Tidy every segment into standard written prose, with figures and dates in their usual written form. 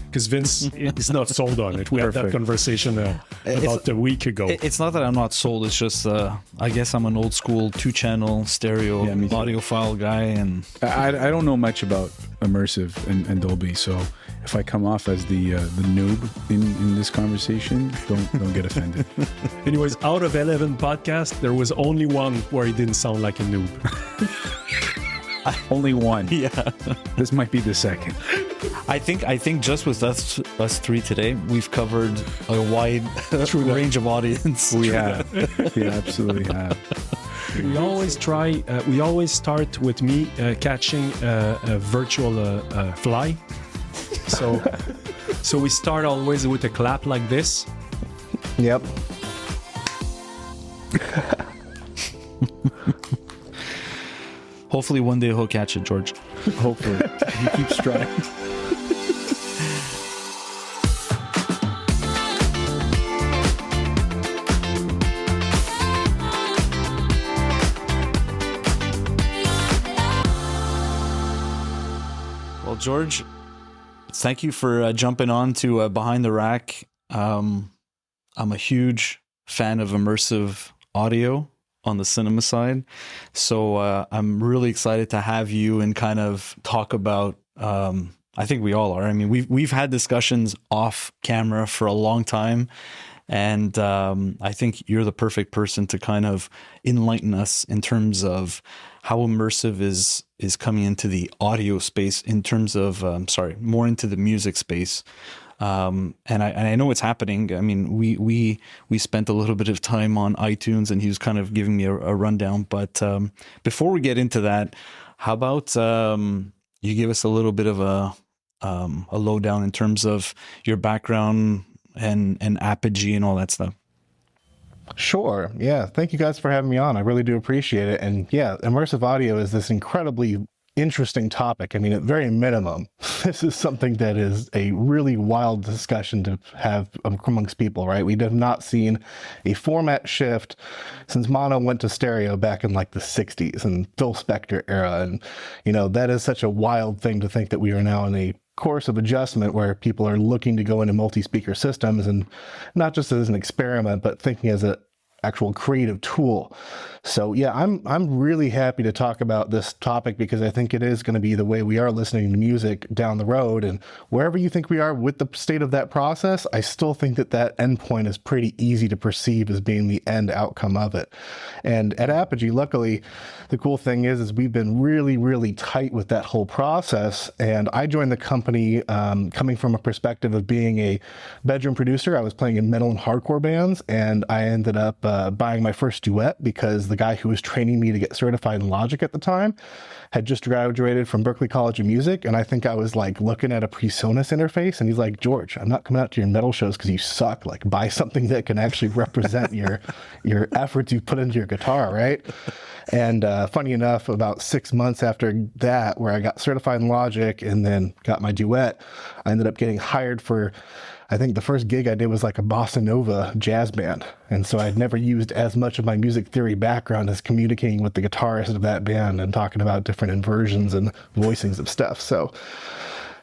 because Vince is not sold on it. We had that conversation about a week ago. It's not that I'm not sold. It's just I guess I'm an old school 2-channel stereo audiophile guy, and I don't know much about immersive and Dolby, so if I come off as the noob in this conversation, don't get offended. Anyways, out of 11 podcasts, there was only one where he didn't sound like a noob. Only one. yeah. This might be the second. I think just with us three today, we've covered a wide range of audience. We have. We absolutely have. We always try. We always start with me catching a virtual fly. So we start always with a clap like this. Yep. Hopefully one day he'll catch it, George. Hopefully. He keeps trying. Well, George, thank you for jumping on to Behind the Rack. I'm a huge fan of immersive audio on the cinema side. So I'm really excited to have you and kind of talk about, I think we all are. I mean, we've had discussions off camera for a long time. And I think you're the perfect person to kind of enlighten us in terms of how immersive is coming into the audio space in terms of, more into the music space. And I know it's happening. I mean, we spent a little bit of time on iTunes, and he was kind of giving me a rundown. But before we get into that, how about you give us a little bit of a lowdown in terms of your background and Apogee and all that stuff? Sure. Yeah. Thank you guys for having me on. I really do appreciate it. And yeah, immersive audio is this incredibly interesting topic. I mean, at very minimum, this is something that is a really wild discussion to have amongst people, right? We have not seen a format shift since mono went to stereo back in like the 60s and Phil Spector era. And, you know, that is such a wild thing to think that we are now in a course of adjustment where people are looking to go into multi-speaker systems, and not just as an experiment, but thinking as a actual creative tool. So yeah, I'm really happy to talk about this topic because I think it is going to be the way we are listening to music down the road. And wherever you think we are with the state of that process, I still think that that endpoint is pretty easy to perceive as being the end outcome of it. And at Apogee, luckily, the cool thing is we've been really, really tight with that whole process. And I joined the company coming from a perspective of being a bedroom producer. I was playing in metal and hardcore bands, and I ended up buying my first duet because the guy who was training me to get certified in Logic at the time had just graduated from Berklee College of Music. And I think I was like looking at a PreSonus interface, and he's like, George, I'm not coming out to your metal shows because you suck. Like, buy something that can actually represent your efforts you put into your guitar, right? And funny enough, about 6 months after that, where I got certified in Logic and then got my duet, I ended up getting hired for, I think the first gig I did was like a bossa nova jazz band. And so I'd never used as much of my music theory background as communicating with the guitarist of that band and talking about different inversions and voicings of stuff. So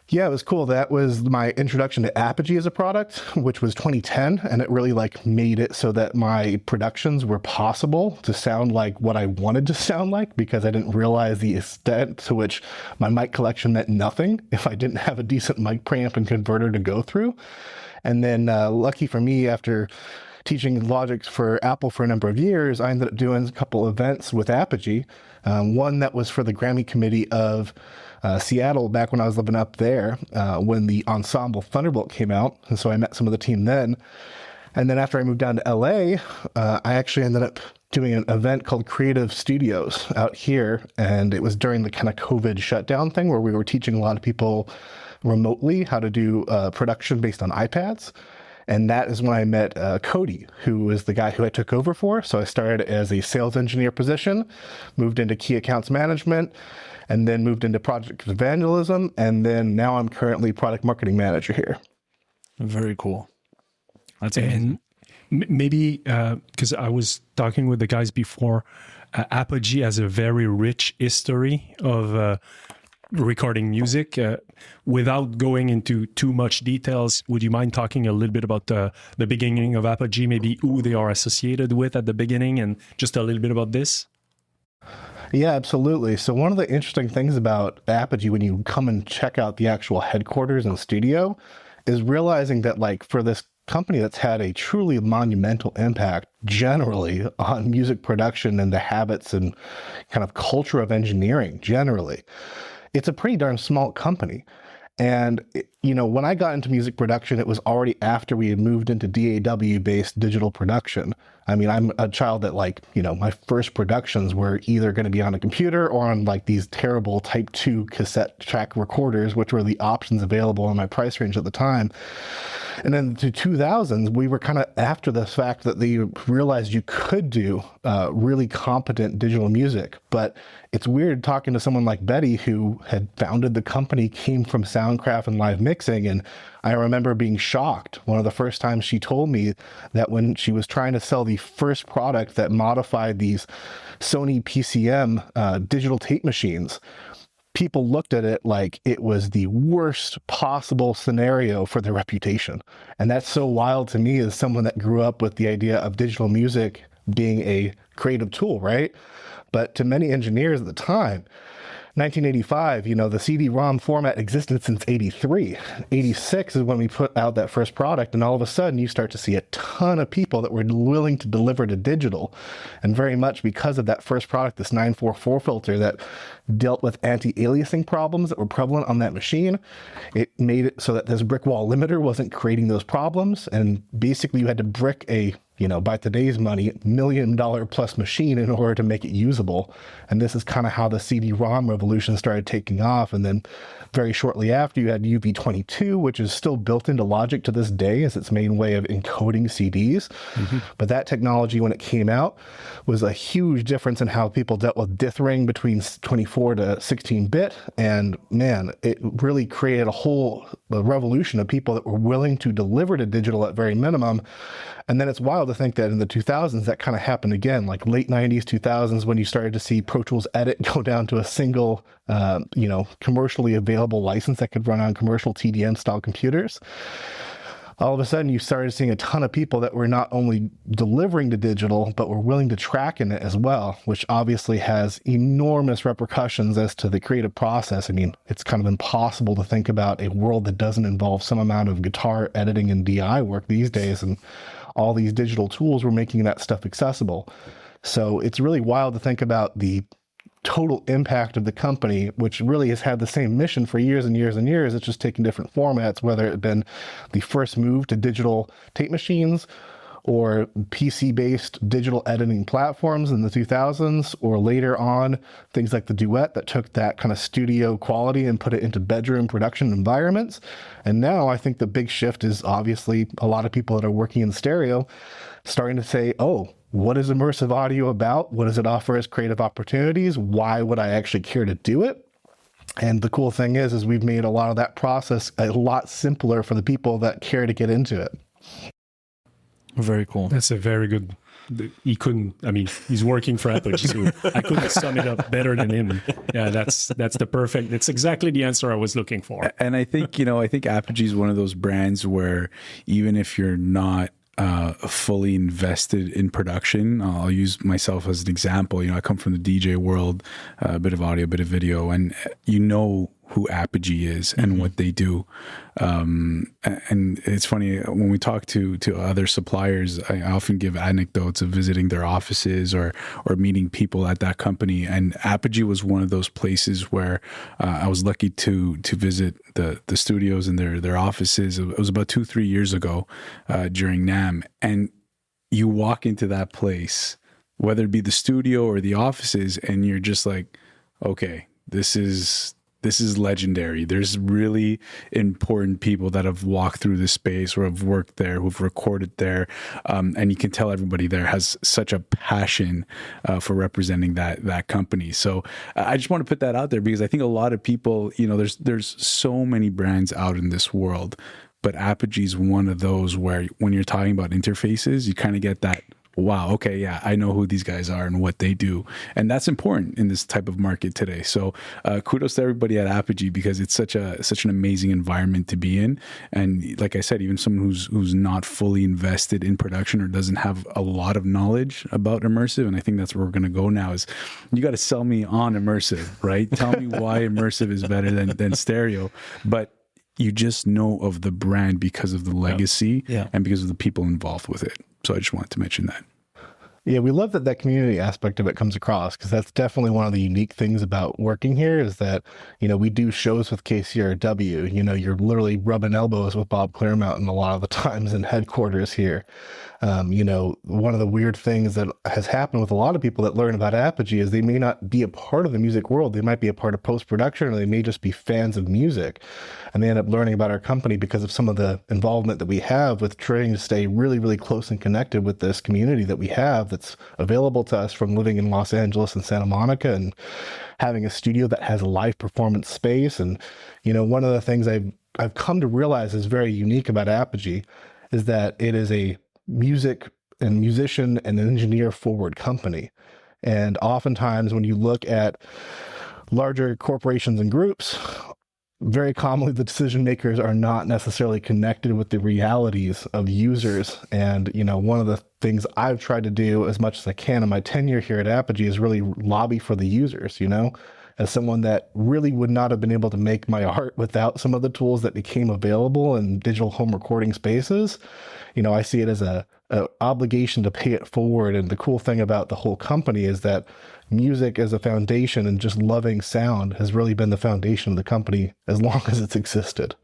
yeah, it was cool. That was my introduction to Apogee as a product, which was 2010. And it really like made it so that my productions were possible to sound like what I wanted to sound like, because I didn't realize the extent to which my mic collection meant nothing if I didn't have a decent mic preamp and converter to go through. And then lucky for me, after teaching Logic for Apple for a number of years, I ended up doing a couple events with Apogee. One that was for the Grammy committee of Seattle back when I was living up there, when the ensemble Thunderbolt came out. And so I met some of the team then. And then after I moved down to LA, I actually ended up doing an event called Creative Studios out here. And it was during the kind of COVID shutdown thing where we were teaching a lot of people remotely how to do production based on iPads. And that is when I met Cody, who was the guy who I took over for. So I started as a sales engineer position, moved into key accounts management, and then moved into project evangelism. And then now I'm currently product marketing manager here. Very cool. That's amazing. And maybe because I was talking with the guys before, Apogee has a very rich history of recording music. Without going into too much details, would you mind talking a little bit about the beginning of Apogee, maybe who they are associated with at the beginning, and just a little bit about this? Yeah, absolutely. So one of the interesting things about Apogee when you come and check out the actual headquarters and studio is realizing that, like, for this company that's had a truly monumental impact generally on music production and the habits and kind of culture of engineering generally, it's a pretty darn small company. And, when I got into music production, it was already after we had moved into DAW-based digital production. I mean, I'm a child that, my first productions were either going to be on a computer or on, these terrible Type 2 cassette track recorders, which were the options available in my price range at the time. And then to 2000s, we were kind of after the fact that they realized you could do really competent digital music. But it's weird talking to someone like Betty, who had founded the company, came from Soundcraft and live mixing. And I remember being shocked one of the first times she told me that when she was trying to sell the first product that modified these Sony PCM digital tape machines, people looked at it like it was the worst possible scenario for their reputation. And that's so wild to me as someone that grew up with the idea of digital music being a creative tool, right? But to many engineers at the time, 1985, the CD-ROM format existed since 83. 86 is when we put out that first product, and all of a sudden you start to see a ton of people that were willing to deliver to digital. And very much because of that first product, this 944 filter that dealt with anti-aliasing problems that were prevalent on that machine, it made it so that this brick wall limiter wasn't creating those problems. And basically you had to brick a by today's money, $1 million plus machine in order to make it usable. And this is kind of how the CD-ROM revolution started taking off. And then very shortly after, you had UV22, which is still built into Logic to this day as its main way of encoding CDs. Mm-hmm. But that technology, when it came out, was a huge difference in how people dealt with dithering between 24 to 16-bit. And man, it really created a revolution of people that were willing to deliver to digital at very minimum. And then it's wild to think that in the 2000s, that kind of happened again, like late 90s, 2000s, when you started to see Pro Tools Edit go down to a single, commercially available license that could run on commercial TDM style computers. All of a sudden, you started seeing a ton of people that were not only delivering to digital, but were willing to track in it as well, which obviously has enormous repercussions as to the creative process. I mean, it's kind of impossible to think about a world that doesn't involve some amount of guitar editing and DI work these days. And all these digital tools were making that stuff accessible. So it's really wild to think about the total impact of the company, which really has had the same mission for years and years and years. It's just taken different formats, whether it had been the first move to digital tape machines or PC-based digital editing platforms in the 2000s, or later on, things like the Duet that took that kind of studio quality and put it into bedroom production environments. And now I think the big shift is obviously a lot of people that are working in stereo starting to say, oh, what is immersive audio about? What does it offer as creative opportunities? Why would I actually care to do it? And the cool thing is we've made a lot of that process a lot simpler for the people that care to get into it. Very cool. That's a very good. He's working for Apogee, so I couldn't sum it up better than him. Yeah, that's exactly the answer I was looking for. And I think, Apogee is one of those brands where even if you're not fully invested in production, I'll use myself as an example. I come from the DJ world, a bit of audio, a bit of video, and who Apogee is and what they do. And it's funny, when we talk to other suppliers, I often give anecdotes of visiting their offices or meeting people at that company. And Apogee was one of those places where I was lucky to visit the studios and their offices. It was about 2-3 years ago during NAMM. And you walk into that place, whether it be the studio or the offices, and you're just like, okay, this is legendary. There's really important people that have walked through this space or have worked there, who've recorded there. And you can tell everybody there has such a passion for representing that company. So I just want to put that out there because I think a lot of people, there's so many brands out in this world, but Apogee is one of those where when you're talking about interfaces, you kind of get that wow, okay, yeah, I know who these guys are and what they do. And that's important in this type of market today. So kudos to everybody at Apogee, because it's such an amazing environment to be in. And like I said, even someone who's not fully invested in production or doesn't have a lot of knowledge about immersive, and I think that's where we're going to go now, is you got to sell me on immersive, right? Tell me why immersive is better than stereo. But you just know of the brand because of the legacy and because of the people involved with it. So I just wanted to mention that. Yeah, we love that community aspect of it comes across, because that's definitely one of the unique things about working here is that, we do shows with KCRW. You're literally rubbing elbows with Bob Clearmountain a lot of the times in headquarters here. One of the weird things that has happened with a lot of people that learn about Apogee is they may not be a part of the music world. They might be a part of post-production, or they may just be fans of music. And they end up learning about our company because of some of the involvement that we have with trying to stay really, really close and connected with this community that we have that's available to us from living in Los Angeles and Santa Monica, and having a studio that has a live performance space. And, one of the things I've come to realize is very unique about Apogee is that it is a music and musician and engineer forward company. And oftentimes when you look at larger corporations and groups, very commonly the decision makers are not necessarily connected with the realities of users. And, one of the things I've tried to do as much as I can in my tenure here at Apogee is really lobby for the users, as someone that really would not have been able to make my art without some of the tools that became available in digital home recording spaces. I see it as a obligation to pay it forward. And the cool thing about the whole company is that music as a foundation and just loving sound has really been the foundation of the company as long as it's existed.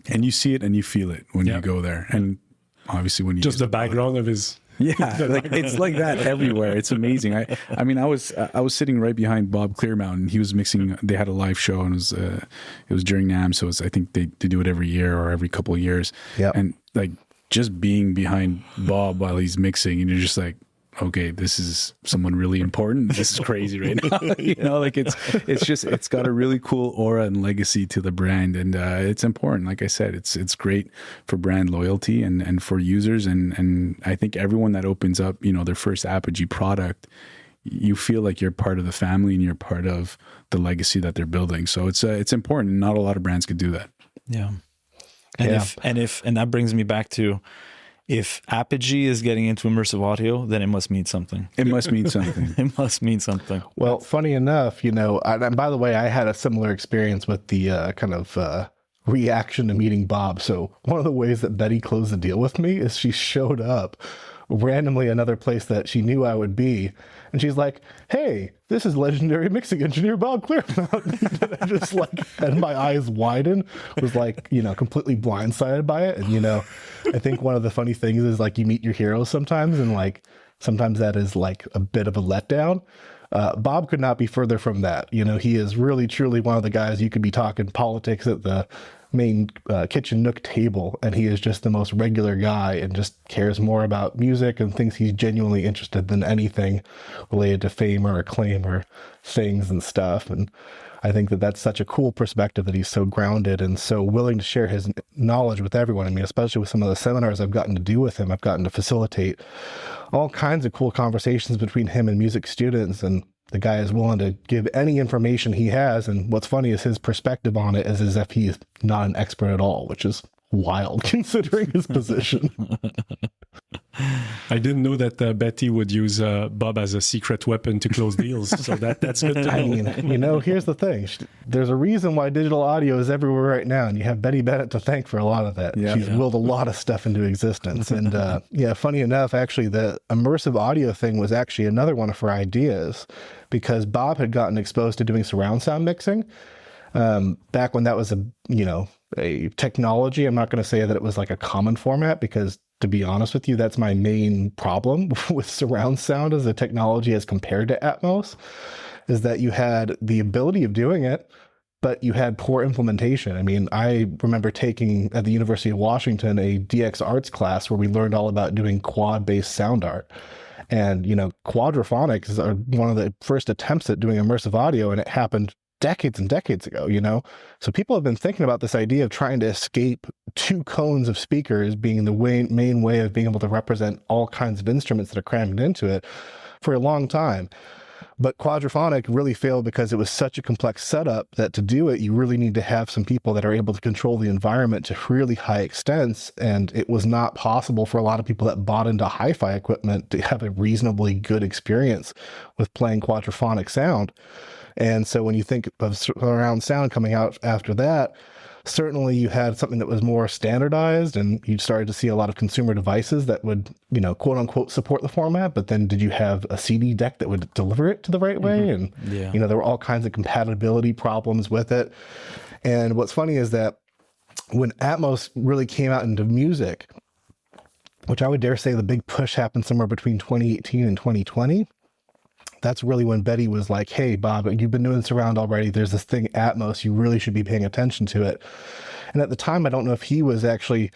And you see it and you feel it when you go there. And obviously when you just the background of his... Yeah, like it's like that everywhere. It's amazing. I mean, I was sitting right behind Bob Clearmountain. He was mixing. They had a live show, and it was during NAMM. So I think they do it every year or every couple of years. Yeah, and like just being behind Bob while he's mixing, and you're just like, okay, this is someone really important. This is crazy right now. Like it's got a really cool aura and legacy to the brand, and it's important. Like I said, it's great for brand loyalty and for users, and I think everyone that opens up, their first Apogee product, you feel like you're part of the family and you're part of the legacy that they're building. So it's important. Not a lot of brands could do that. Yeah, and that brings me back to, if Apogee is getting into immersive audio, then it must mean something. It must mean something. It must mean something. Well, funny enough, and by the way, I had a similar experience with the reaction to meeting Bob. So one of the ways that Betty closed the deal with me is she showed up randomly another place that she knew I would be. And she's like, hey, this is legendary mixing engineer Bob Clearmountain. And I just and my eyes widened, was completely blindsided by it. And, I think one of the funny things is you meet your heroes sometimes, and sometimes that is a bit of a letdown. Bob could not be further from that. He is really, truly one of the guys you could be talking politics at the main kitchen nook table, and he is just the most regular guy and just cares more about music and thinks he's genuinely interested than anything related to fame or acclaim or things and stuff. And I think that that's such a cool perspective, that he's so grounded and so willing to share his knowledge with everyone. I mean, especially with some of the seminars I've gotten to do with him, I've gotten to facilitate all kinds of cool conversations between him and music students, and the guy is willing to give any information he has. And what's funny is his perspective on it is as if he's not an expert at all, which is wild considering his position. I didn't know that Betty would use Bob as a secret weapon to close deals. So that's good to know. I mean, here's the thing. There's a reason why digital audio is everywhere right now. And you have Betty Bennett to thank for a lot of that. Yeah, She's willed a lot of stuff into existence. And funny enough, actually, the immersive audio thing was actually another one of her ideas, because Bob had gotten exposed to doing surround sound mixing back when that was a technology. I'm not going to say that it was a common format, because to be honest with you, that's my main problem with surround sound as a technology as compared to Atmos, is that you had the ability of doing it, but you had poor implementation. I mean, I remember taking at the University of Washington a DX Arts class where we learned all about doing quad-based sound art. And, quadraphonics are one of the first attempts at doing immersive audio, and it happened decades and decades ago, you know? So people have been thinking about this idea of trying to escape two cones of speakers being the main way of being able to represent all kinds of instruments that are crammed into it for a long time. But quadraphonic really failed because it was such a complex setup that to do it, you really need to have some people that are able to control the environment to really high extents. And it was not possible for a lot of people that bought into hi-fi equipment to have a reasonably good experience with playing quadraphonic sound. And so when you think of surround sound coming out after that, certainly you had something that was more standardized, and you started to see a lot of consumer devices that would, you know, quote unquote support the format. But then did you have a CD deck that would deliver it to the right way? And, you know, there were all kinds of compatibility problems with it. And what's funny is that when Atmos really came out into music, which I would dare say the big push happened somewhere between 2018 and 2020, that's really when Betty was like, hey, Bob, you've been doing surround already. There's this thing, Atmos. You really should be paying attention to it. And at the time, I don't know if he was actually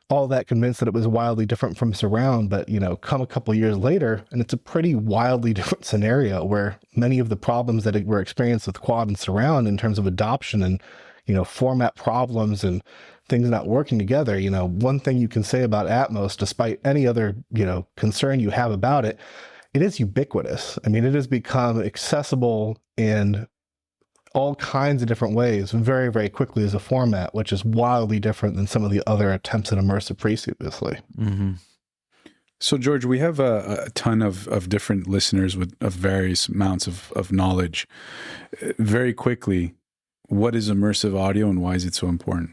all that convinced that it was wildly different from surround, but, you know, come a couple of years later, and it's a pretty wildly different scenario where many of the problems that were experienced with quad and surround in terms of adoption and, you know, format problems and things not working together. You know, one thing you can say about Atmos, despite any other, you know, concern you have about it, it is ubiquitous. I mean, it has become accessible in all kinds of different ways very, very quickly as a format, which is wildly different than some of the other attempts at immersive previously. So, George, we have a ton of different listeners of various amounts of knowledge. Very quickly, what is immersive audio and why is it so important?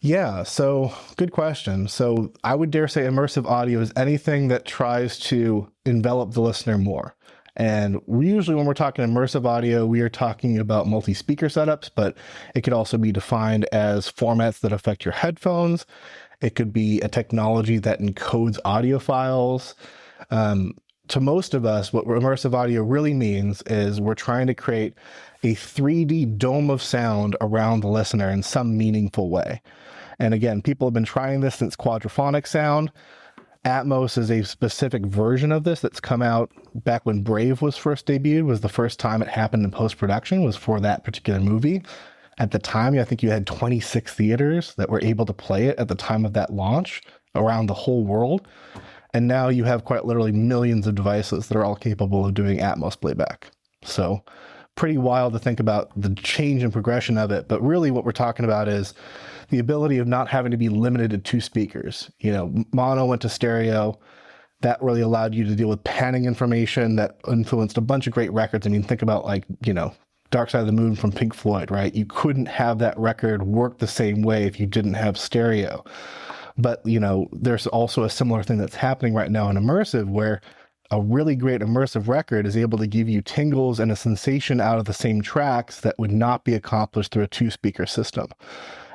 Yeah, so good question. So I would dare say immersive audio is anything that tries to envelop the listener more. And usually when we're talking immersive audio, we are talking about multi-speaker setups, but it could also be defined as formats that affect your headphones. It could be a technology that encodes audio files. To most of us, what immersive audio really means is we're trying to create a 3D dome of sound around the listener in some meaningful way. And again, people have been trying this since quadraphonic sound. Atmos is a specific version of this that's come out back when Brave was first debuted, was the first time it happened in post-production, was for that particular movie. At the time, I think you had 26 theaters that were able to play it at the time of that launch around the whole world. And now you have quite literally millions of devices that are all capable of doing Atmos playback. So pretty wild to think about the change and progression of it. But really what we're talking about is the ability of not having to be limited to two speakers. You know, mono went to stereo. That really allowed you to deal with panning information that influenced a bunch of great records. I mean, think about like, you know, Dark Side of the Moon from Pink Floyd, right? You couldn't have that record work the same way if you didn't have stereo. But, you know, there's also a similar thing that's happening right now in immersive where a really great immersive record is able to give you tingles and a sensation out of the same tracks that would not be accomplished through a two-speaker system.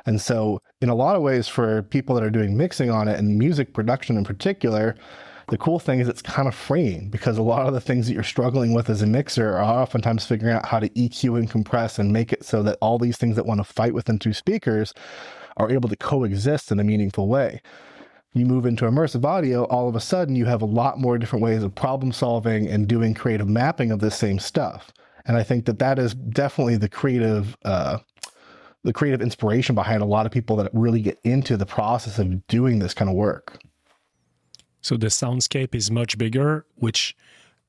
And so in a lot of ways for people that are doing mixing on it and music production in particular, the cool thing is it's kind of freeing because a lot of the things that you're struggling with as a mixer are oftentimes figuring out how to EQ and compress and make it so that all these things that want to fight within two speakers are able to coexist in a meaningful way. You move into immersive audio, all of a sudden you have a lot more different ways of problem solving and doing creative mapping of this same stuff. And I think that that is definitely the creative inspiration behind a lot of people that really get into the process of doing this kind of work. So the soundscape is much bigger, which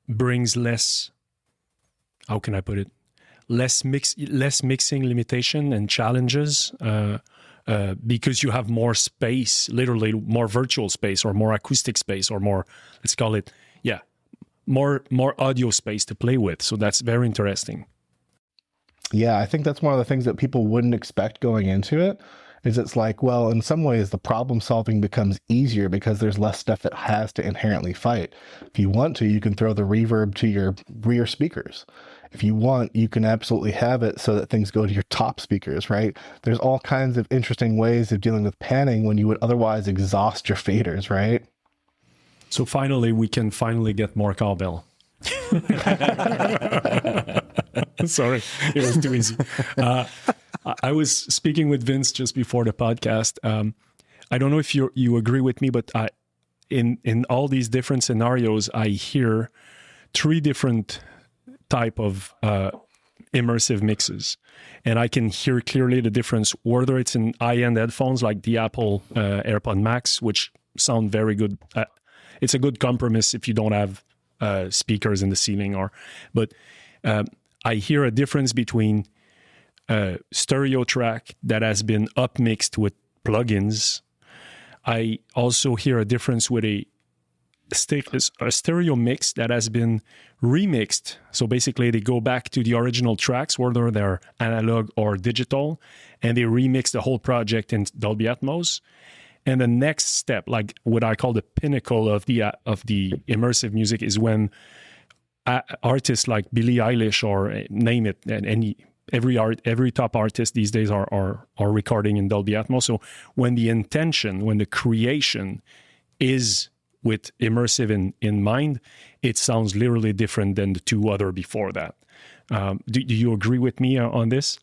brings less, how can I put it? Less mixing limitation and challenges because you have more space, literally more virtual space or more acoustic space or more, let's call it, more audio space to play with. So that's very interesting. Yeah, I think that's one of the things that people wouldn't expect going into it, is it's like, well, in some ways the problem solving becomes easier because there's less stuff that has to inherently fight. If you want to, you can throw the reverb to your rear speakers. If you want, you can absolutely have it so that things go to your top speakers, right? There's all kinds of interesting ways of dealing with panning when you would otherwise exhaust your faders, right? So finally, we can finally get more cowbell. Sorry, it was too easy. I was speaking with Vince just before the podcast. I don't know if you agree with me, but in all these different scenarios, I hear three different type of immersive mixes, and I can hear clearly the difference, whether it's in high-end headphones like the Apple AirPod Max, which sound very good. It's a good compromise if you don't have speakers in the ceiling, but I hear a difference between a stereo track that has been upmixed with plugins. I also hear a difference with a stereo mix that has been remixed. So basically they go back to the original tracks, whether they're analog or digital, and they remix the whole project in Dolby Atmos. And the next step, like what I call the pinnacle of the immersive music, is when artists like Billie Eilish or name it, and every top artist these days are recording in Dolby Atmos. So when the creation is with immersive in mind, it sounds literally different than the two other before that. Do you agree with me on this?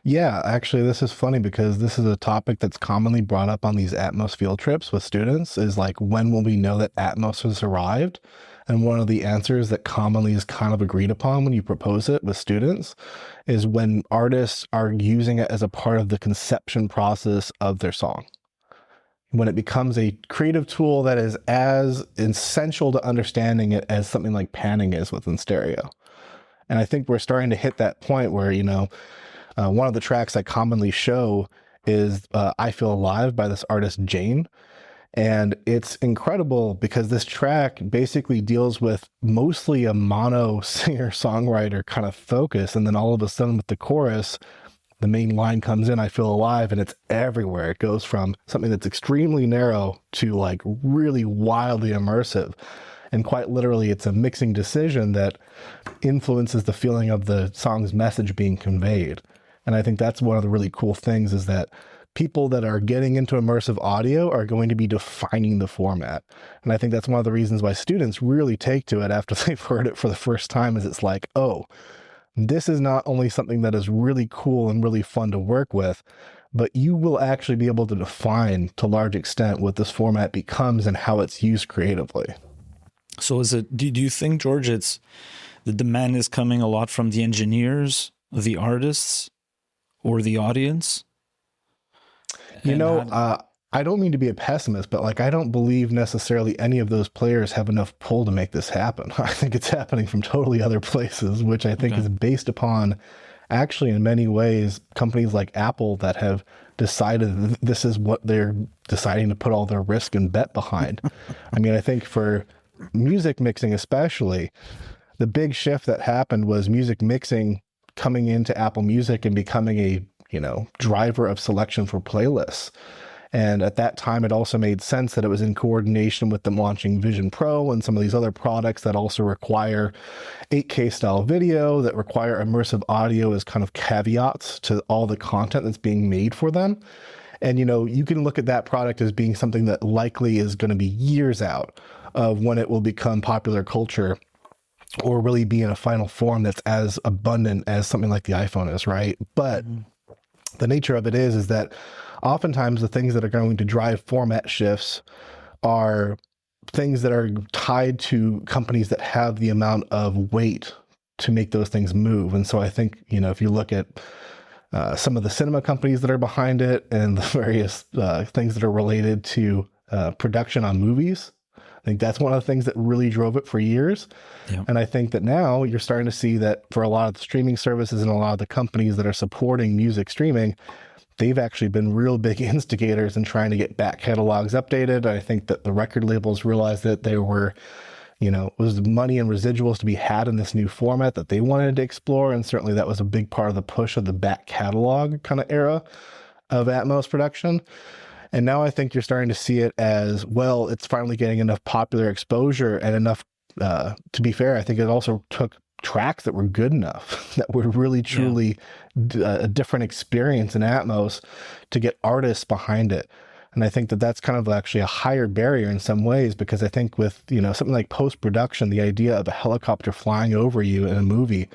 Yeah, actually, this is funny because this is a topic that's commonly brought up on these Atmos field trips with students, is like, when will we know that Atmos has arrived? And one of the answers that commonly is kind of agreed upon when you propose it with students is when artists are using it as a part of the conception process of their song. When it becomes a creative tool that is as essential to understanding it as something like panning is within stereo. And I think we're starting to hit that point where, one of the tracks I commonly show is I Feel Alive by this artist, Jane. And it's incredible because this track basically deals with mostly a mono singer-songwriter kind of focus. And then all of a sudden with the chorus, the main line comes in, I Feel Alive, and it's everywhere. It goes from something that's extremely narrow to like really wildly immersive. And quite literally, it's a mixing decision that influences the feeling of the song's message being conveyed. And I think that's one of the really cool things, is that people that are getting into immersive audio are going to be defining the format. And I think that's one of the reasons why students really take to it after they've heard it for the first time, is it's like, oh, this is not only something that is really cool and really fun to work with, but you will actually be able to define to a large extent what this format becomes and how it's used creatively. So do you think, George, it's the demand is coming a lot from the engineers, the artists, or the audience? I don't mean to be a pessimist, but like, I don't believe necessarily any of those players have enough pull to make this happen. I think it's happening from totally other places, which I think is based upon, actually, in many ways, companies like Apple that have decided that this is what they're deciding to put all their risk and bet behind. I mean, I think for music mixing especially, the big shift that happened was music mixing coming into Apple Music and becoming a driver of selection for playlists. And at that time, it also made sense that it was in coordination with them launching Vision Pro and some of these other products that also require 8K style video, that require immersive audio as kind of caveats to all the content that's being made for them. And, you can look at that product as being something that likely is going to be years out of when it will become popular culture, or really be in a final form that's as abundant as something like the iPhone is, right? But the nature of it is that oftentimes the things that are going to drive format shifts are things that are tied to companies that have the amount of weight to make those things move. And so I think, if you look at some of the cinema companies that are behind it and the various things that are related to production on movies, I think that's one of the things that really drove it for years. Yeah. And I think that now you're starting to see that for a lot of the streaming services and a lot of the companies that are supporting music streaming, they've actually been real big instigators in trying to get back catalogs updated. I think that the record labels realized that there were, was money and residuals to be had in this new format that they wanted to explore. And certainly that was a big part of the push of the back catalog kind of era of Atmos production. And now I think you're starting to see it as, well, it's finally getting enough popular exposure and enough, to be fair, I think it also took tracks that were good enough, that were really, truly a different experience in Atmos to get artists behind it. And I think that that's kind of actually a higher barrier in some ways, because I think with, something like post-production, the idea of a helicopter flying over you in a movie,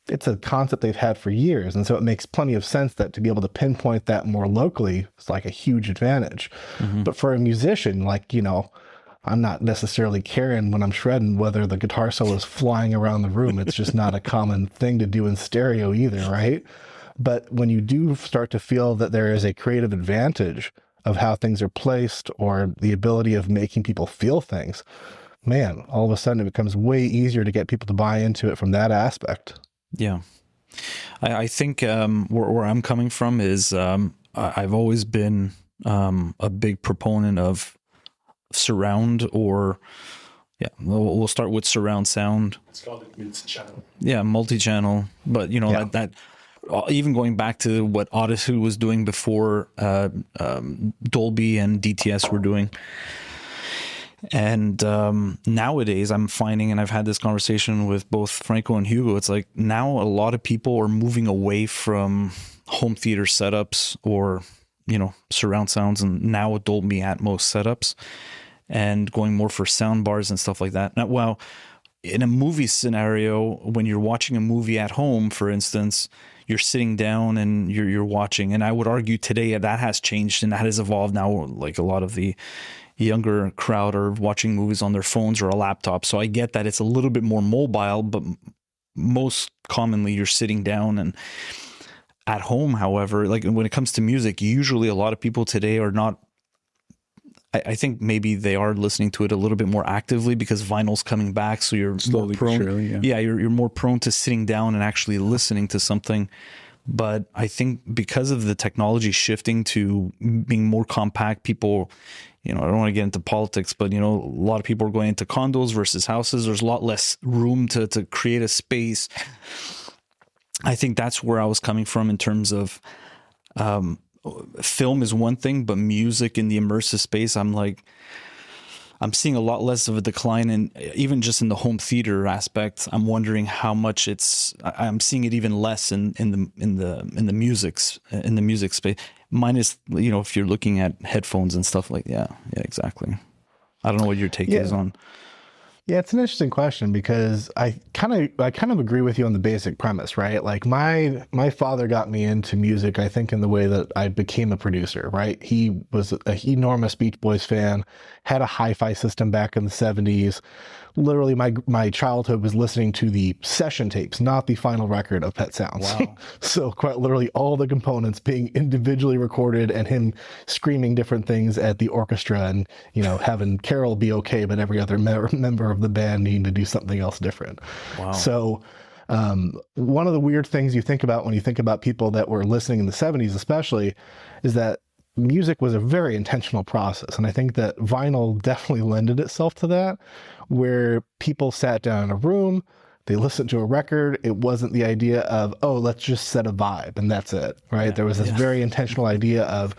it's a concept they've had for years. And so it makes plenty of sense that to be able to pinpoint that more locally is like a huge advantage. Mm-hmm. But for a musician, like, I'm not necessarily caring when I'm shredding whether the guitar solo is flying around the room. It's just not a common thing to do in stereo either, right? But when you do start to feel that there is a creative advantage of how things are placed or the ability of making people feel things, man, all of a sudden it becomes way easier to get people to buy into it from that aspect. Yeah. I think where I'm coming from is I've always been a big proponent of surround, or we'll start with surround sound. It's called multi-channel. Yeah, multi-channel. But that even going back to what Odyssey was doing before Dolby and DTS were doing. And nowadays I'm finding, and I've had this conversation with both Franco and Hugo, it's like now a lot of people are moving away from home theater setups or, surround sounds, and now with Dolby Atmos setups, and going more for sound bars and stuff like that. Now, well, in a movie scenario, when you're watching a movie at home, for instance, you're sitting down and you're watching, and I would argue today that has changed and that has evolved now. Like a lot of the younger crowd are watching movies on their phones or a laptop. So I get that it's a little bit more mobile, but most commonly you're sitting down. And at home, however, like when it comes to music, usually a lot of people today are not, I think maybe they are listening to it a little bit more actively because vinyl's coming back. So you're Slowly more prone, but surely, you're more prone to sitting down and actually listening to something. But I think because of the technology shifting to being more compact, people, I don't want to get into politics, but, a lot of people are going into condos versus houses. There's a lot less room to create a space. I think that's where I was coming from in terms of film is one thing, but music in the immersive space, I'm seeing a lot less of a decline, and even just in the home theater aspect, I'm wondering how much I'm seeing it even less in the music space. Minus, if you're looking at headphones and stuff like yeah, exactly. I don't know what your take is on. Yeah, it's an interesting question because I kind of agree with you on the basic premise, right? Like my father got me into music, I think, in the way that I became a producer, right? He was an enormous Beach Boys fan, had a hi-fi system back in the 70s. Literally, my childhood was listening to the session tapes, not the final record of Pet Sounds. Wow. So quite literally all the components being individually recorded and him screaming different things at the orchestra and, having Carol be okay, but every other member of the band needing to do something else different. Wow. So one of the weird things you think about when you think about people that were listening in the 70s especially is that music was a very intentional process. And I think that vinyl definitely lended itself to that, where people sat down in a room, they listened to a record. It wasn't the idea of, let's just set a vibe and that's it, right? There was this very intentional idea of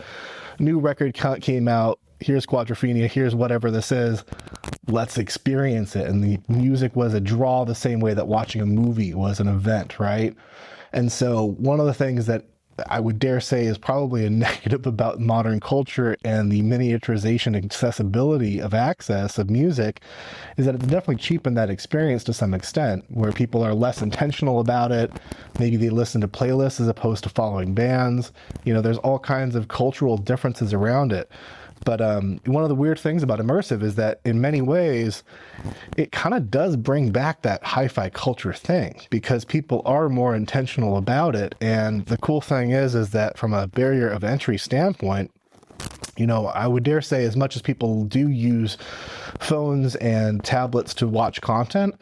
new record came out, here's Quadrophenia, here's whatever this is, let's experience it. And the music was a draw the same way that watching a movie was an event, right? And so one of the things that I would dare say is probably a negative about modern culture and the miniaturization and accessibility of access of music is that it's definitely cheapened that experience to some extent, where people are less intentional about it. Maybe they listen to playlists as opposed to following bands. There's all kinds of cultural differences around it. But one of the weird things about immersive is that in many ways, it kind of does bring back that hi-fi culture thing because people are more intentional about it. And the cool thing is that from a barrier of entry standpoint, I would dare say as much as people do use phones and tablets to watch content,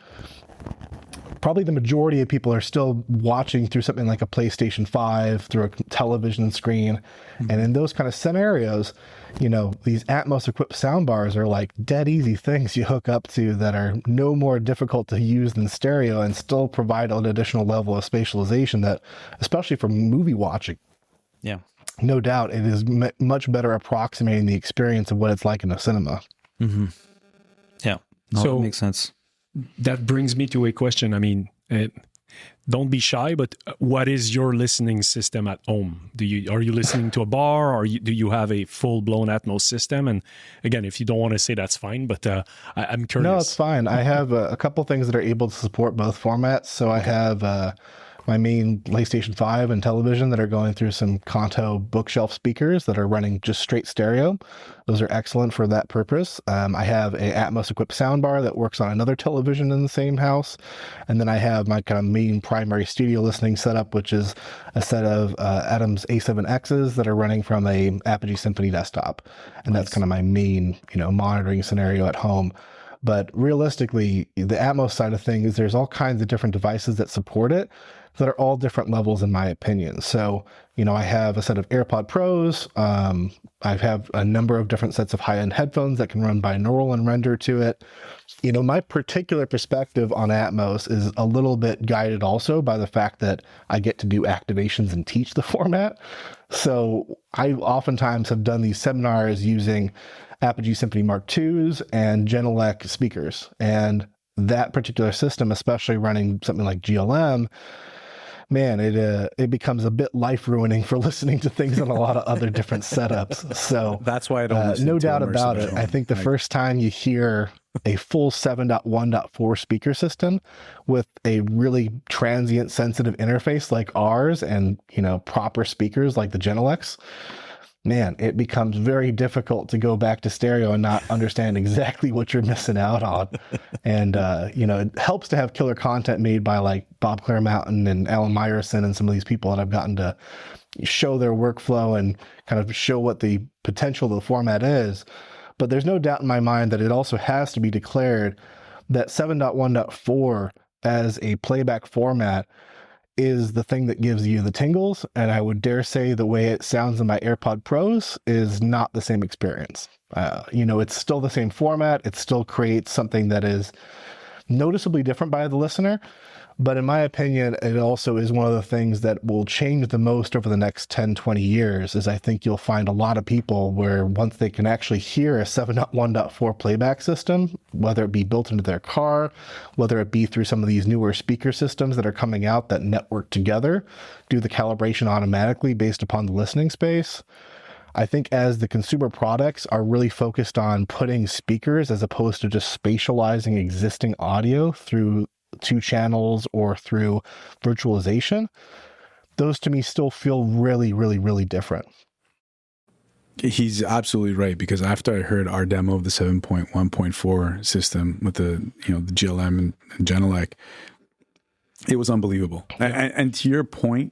probably the majority of people are still watching through something like a PlayStation 5, through a television screen. Mm-hmm. And in those kind of scenarios, these Atmos equipped soundbars are like dead easy things you hook up to that are no more difficult to use than stereo and still provide an additional level of spatialization that, especially for movie watching, no doubt it is much better approximating the experience of what it's like in a cinema. Mm-hmm. Yeah. No, so that makes sense. That brings me to a question. Don't be shy, but what is your listening system at home? Are you listening to a bar, or do you have a full-blown Atmos system? And again, if you don't want to say, that's fine, but I'm curious. No, it's fine. I have a couple things that are able to support both formats. So I have my main PlayStation 5 and television that are going through some Kanto bookshelf speakers that are running just straight stereo. Those are excellent for that purpose. I have a Atmos equipped soundbar that works on another television in the same house. And then I have my kind of main primary studio listening setup, which is a set of Adams A7Xs that are running from a Apogee Symphony desktop. And that's kind of my main, monitoring scenario at home. But realistically, the Atmos side of things, there's all kinds of different devices that support it that are all different levels in my opinion. So, I have a set of AirPod Pros. I have a number of different sets of high-end headphones that can run binaural and render to it. My particular perspective on Atmos is a little bit guided also by the fact that I get to do activations and teach the format. So I oftentimes have done these seminars using Apogee Symphony Mark IIs and Genelec speakers. And that particular system, especially running something like GLM, man, it becomes a bit life-ruining for listening to things on a lot of other different setups. So that's why I don't listen no to doubt immersive about it. at home. I think the first time you hear a full 7.1.4 speaker system with a really transient sensitive interface like ours and, proper speakers like the Genelecs, man, it becomes very difficult to go back to stereo and not understand exactly what you're missing out on. And, it helps to have killer content made by like Bob Claremountain and Alan Meyerson and some of these people that I've gotten to show their workflow and kind of show what the potential of the format is. But there's no doubt in my mind that it also has to be declared that 7.1.4 as a playback format is the thing that gives you the tingles. And I would dare say the way it sounds in my AirPod Pros is not the same experience. It's still the same format. It still creates something that is noticeably different by the listener. But in my opinion, it also is one of the things that will change the most over the next 10, 20 years, is I think you'll find a lot of people where once they can actually hear a 7.1.4 playback system, whether it be built into their car, whether it be through some of these newer speaker systems that are coming out that network together, do the calibration automatically based upon the listening space. I think as the consumer products are really focused on putting speakers as opposed to just spatializing existing audio through 2 channels or through virtualization, those to me still feel really, really, really different. He's absolutely right, because after I heard our demo of the 7.1.4 system with the the GLM and Genelec, it was unbelievable. And to your point,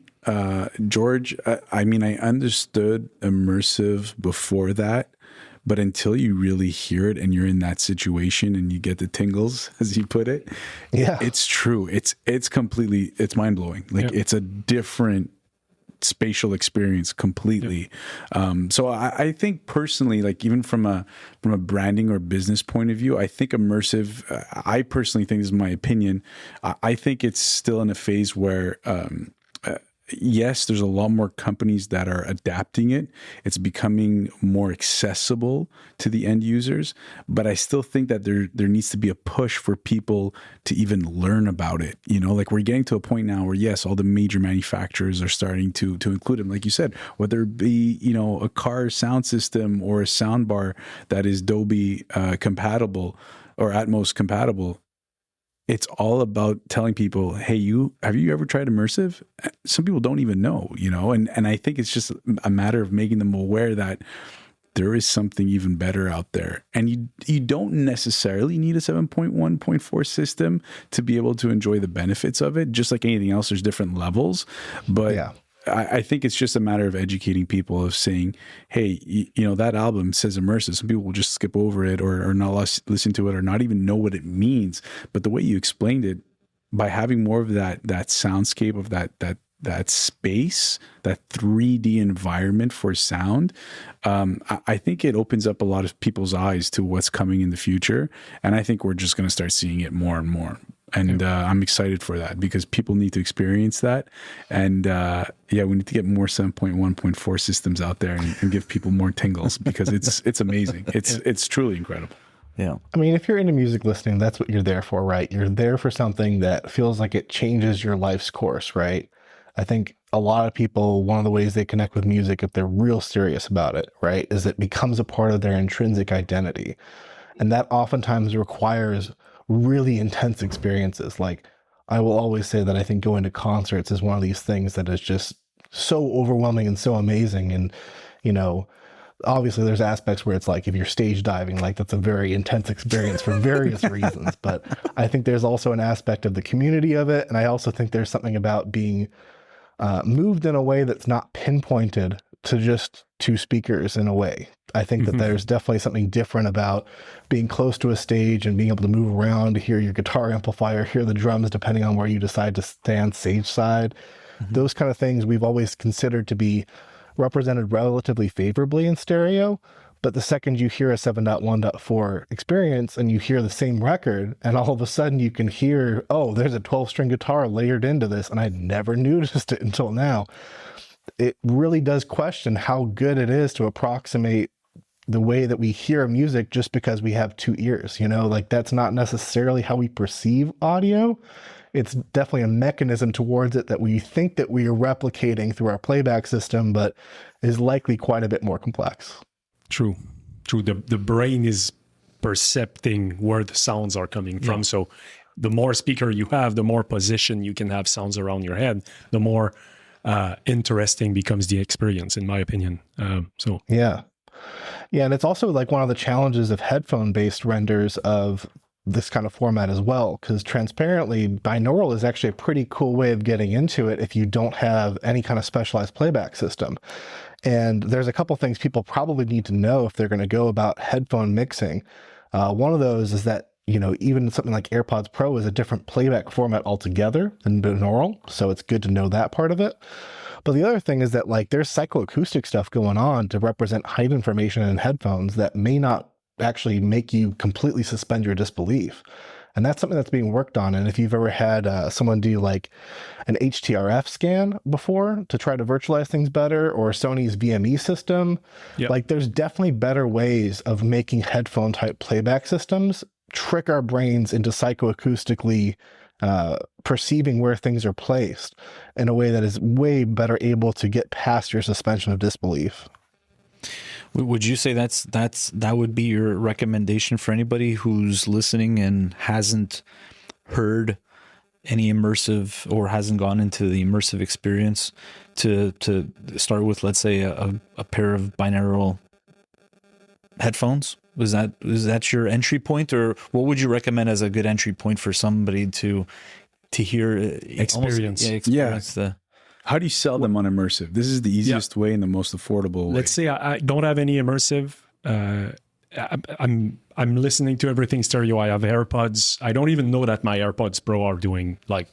George, I understood immersive before that, but until you really hear it and you're in that situation and you get the tingles, as you put it, it's true. It's mind blowing. Like it's a different spatial experience completely. So I think personally, like even from a branding or business point of view, I think immersive, I personally think, this is my opinion, I think it's still in a phase where yes, there's a lot more companies that are adapting it. It's becoming more accessible to the end users, but I still think that there needs to be a push for people to even learn about it. Like we're getting to a point now where yes, all the major manufacturers are starting to include them. Like you said, whether it be, a car sound system or a sound bar that is Dolby compatible or Atmos compatible. It's all about telling people, hey, have you ever tried immersive? Some people don't even know, and I think it's just a matter of making them aware that there is something even better out there. And you don't necessarily need a 7.1.4 system to be able to enjoy the benefits of it. Just like anything else, there's different levels. But yeah. I think it's just a matter of educating people, of saying, hey, that album says immersive. Some people will just skip over it or not listen to it or not even know what it means. But the way you explained it, by having more of that soundscape of that space, that 3D environment for sound, I think it opens up a lot of people's eyes to what's coming in the future. And I think we're just going to start seeing it more and more. And I'm excited for that, because people need to experience that. And we need to get more 7.1.4 systems out there and give people more tingles, because it's amazing. It's truly incredible. Yeah. I mean, if you're into music listening, that's what you're there for, right? You're there for something that feels like it changes your life's course, right? I think a lot of people, one of the ways they connect with music, if they're real serious about it, right, is it becomes a part of their intrinsic identity. And that oftentimes requires really intense experiences. Like I will always say that I think going to concerts is one of these things that is just so overwhelming and so amazing. And, you know, obviously there's aspects where it's like if you're stage diving, like that's a very intense experience for various reasons. But I think there's also an aspect of the community of it. And I also think there's something about being moved in a way that's not pinpointed to just two speakers in a way. I think that there's definitely something different about being close to a stage and being able to move around, to hear your guitar amplifier, hear the drums, depending on where you decide to stand stage side. Those kind of things we've always considered to be represented relatively favorably in stereo. But the second you hear a 7.1.4 experience and you hear the same record, and all of a sudden you can hear, oh, there's a 12-string guitar layered into this, and I never noticed it until now. It really does question how good it is to approximate the way that we hear music just because we have two ears. You know, like that's not necessarily how we perceive audio. It's definitely a mechanism towards it that we think that we are replicating through our playback system, but is likely quite a bit more complex. True. The brain is percepting where the sounds are coming from. So the more speaker you have, the more position you can have sounds around your head, the more interesting becomes the experience, in my opinion. Yeah, and it's also like one of the challenges of headphone-based renders of this kind of format as well, because transparently, binaural is actually a pretty cool way of getting into it if you don't have any kind of specialized playback system. And there's a couple things people probably need to know if they're going to go about headphone mixing. One of those is that, you know, even something like AirPods Pro is a different playback format altogether than binaural, so it's good to know that part of it. But the other thing is that like there's psychoacoustic stuff going on to represent height information in headphones that may not actually make you completely suspend your disbelief. And that's something that's being worked on. And if you've ever had someone do like an HTRF scan before to try to virtualize things better, or Sony's VME system, like there's definitely better ways of making headphone type playback systems trick our brains into psychoacoustically perceiving where things are placed in a way that is way better able to get past your suspension of disbelief. Would you say that would be your recommendation for anybody who's listening and hasn't heard any immersive or hasn't gone into the immersive experience, to start with, let's say, a pair of binaural headphones? Is that your entry point, or what would you recommend as a good entry point for somebody to hear experience? How do you sell them on immersive? This is the easiest way and the most affordable way. Let's say I don't have any immersive. I'm listening to everything stereo. I have AirPods. I don't even know that my AirPods Pro are doing like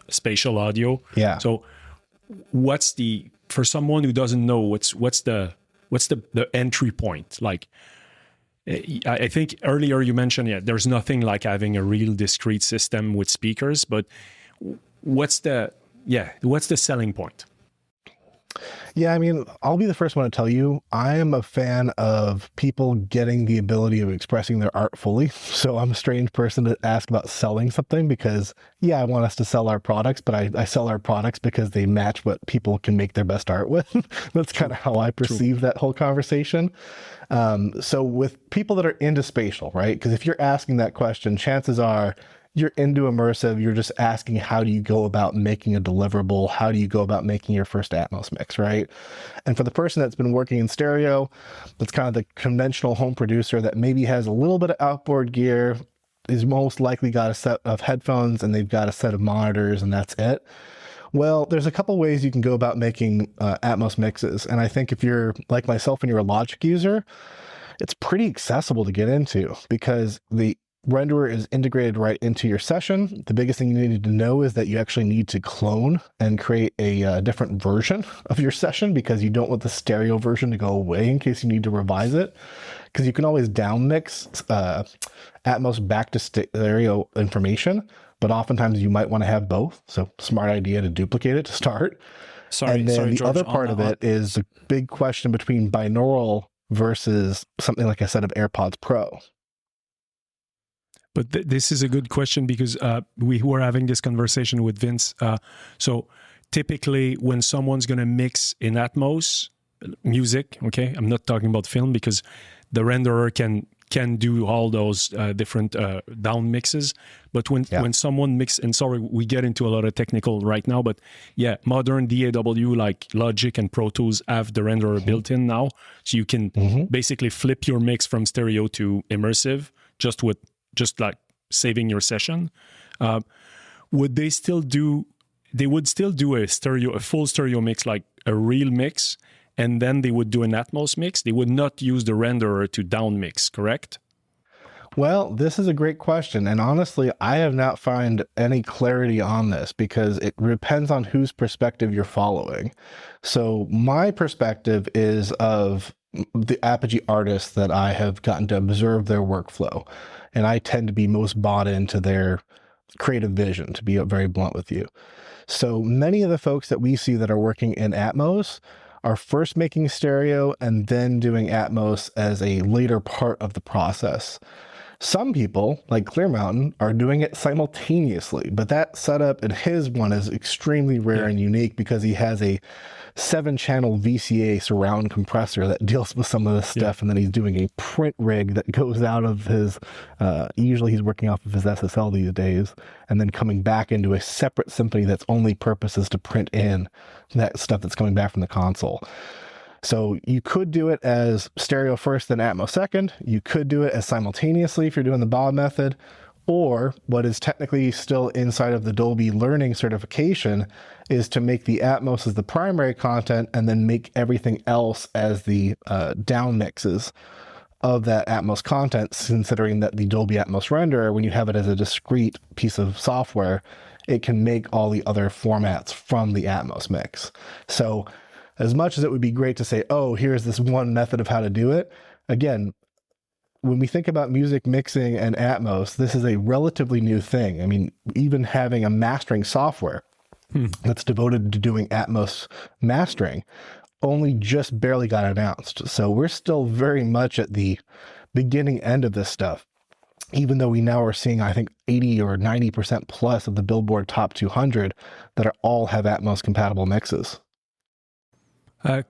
spatial audio. Yeah. So for someone who doesn't know what's the entry point? Like, I think earlier you mentioned, there's nothing like having a real discrete system with speakers, but what's the selling point? Yeah, I mean, I'll be the first one to tell you, I am a fan of people getting the ability of expressing their art fully. So I'm a strange person to ask about selling something because, I want us to sell our products, but I sell our products because they match what people can make their best art with. That's kind of how I perceive that whole conversation. So with people that are into spatial, right? Because if you're asking that question, chances are you're into immersive, you're just asking, how do you go about making a deliverable? How do you go about making your first Atmos mix, right? And for the person that's been working in stereo, that's kind of the conventional home producer that maybe has a little bit of outboard gear, is most likely got a set of headphones and they've got a set of monitors and that's it. Well, there's a couple ways you can go about making Atmos mixes. And I think if you're like myself and you're a Logic user, it's pretty accessible to get into because the renderer is integrated right into your session. The biggest thing you need to know is that you actually need to clone and create a different version of your session because you don't want the stereo version to go away in case you need to revise it. Because you can always down mix Atmos back to stereo information, but oftentimes you might want to have both. So smart idea to duplicate it to start. And then the other part of it is the big question between binaural versus something like I said of AirPods Pro. But this is a good question because we were having this conversation with Vince. So typically when someone's going to mix in Atmos music, okay, I'm not talking about film because the renderer can can do all those different down mixes. But when someone mix, and sorry, we get into a lot of technical right now, but yeah, modern DAW like Logic and Pro Tools have the renderer built in now, so you can basically flip your mix from stereo to immersive just like saving your session. Would they still do? They would still do a full stereo mix, like a real mix, and then they would do an Atmos mix. They would not use the renderer to down mix, correct? Well, this is a great question. And honestly, I have not found any clarity on this because it depends on whose perspective you're following. So my perspective is of the Apogee artists that I have gotten to observe their workflow. And I tend to be most bought into their creative vision, to be very blunt with you. So many of the folks that we see that are working in Atmos are first making stereo and then doing Atmos as a later part of the process. Some people, like Clear Mountain, are doing it simultaneously, but that setup in his one is extremely rare and unique because he has a 7-channel VCA surround compressor that deals with some of this stuff, and then he's doing a print rig that goes out of his, usually he's working off of his SSL these days, and then coming back into a separate symphony that's only purpose is to print in that stuff that's coming back from the console. So you could do it as stereo first, then Atmos second. You could do it as simultaneously if you're doing the Bob method, or what is technically still inside of the Dolby Learning certification is to make the Atmos as the primary content and then make everything else as the down mixes of that Atmos content, considering that the Dolby Atmos renderer, when you have it as a discrete piece of software, it can make all the other formats from the Atmos mix. So as much as it would be great to say, oh, here's this one method of how to do it, again, when we think about music mixing and Atmos, this is a relatively new thing. I mean, even having a mastering software that's devoted to doing Atmos mastering only just barely got announced. So we're still very much at the beginning end of this stuff, even though we now are seeing, I think, 80 or 90% plus of the Billboard Top 200 that all have Atmos compatible mixes.